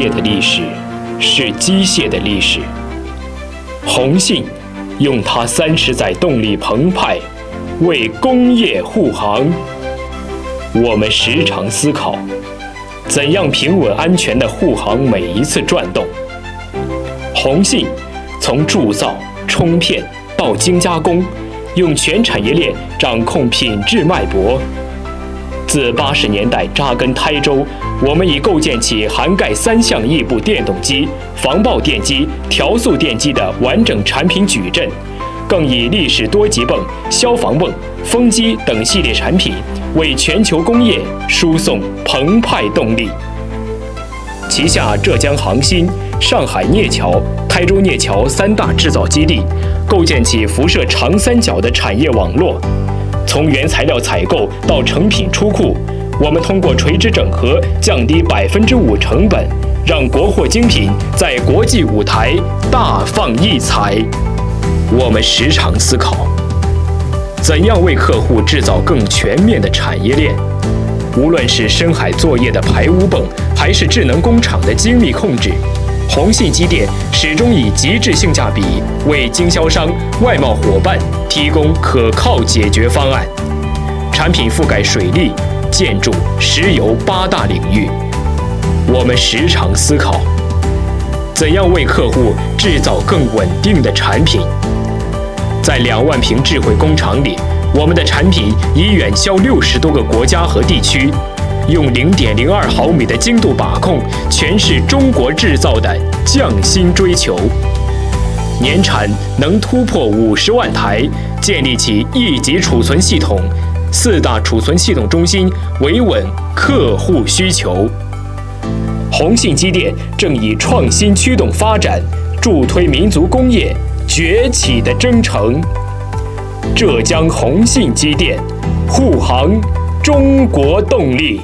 业的历史，是机械的历史。鸿信用它30载动力澎湃，为工业护航。我们时常思考，怎样平稳安全地护航每一次转动。鸿信从铸造、冲片到精加工，用全产业链掌控品质脉搏。自80年代扎根台州，我们已构建起涵盖3项异步电动机、防爆电机、调速电机的完整产品矩阵，更以立式多级泵、消防泵、风机等系列产品为全球工业输送澎湃动力。旗下浙江杭新、上海镍桥、台州镍桥3大制造基地，构建起辐射长三角的产业网络。从原材料采购到成品出库，我们通过垂直整合，降低5%成本，让国货精品在国际舞台大放异彩。我们时常思考，怎样为客户制造更全面的产业链。无论是深海作业的排污泵，还是智能工厂的精密控制，鸿信机电始终以极致性价比为经销商、外贸伙伴提供可靠解决方案。产品覆盖水利、建筑、石油8大领域。我们时常思考，怎样为客户制造更稳定的产品。在2万平智慧工厂里，我们的产品已远销60多个国家和地区，用0.02毫米的精度把控，诠释中国制造的匠心追求。年产能突破50万台，建立起1级储存系统，4大储存系统中心，维稳客户需求。鸿信机电正以创新驱动发展，助推民族工业崛起的征程。浙江鸿信机电，护航中国动力。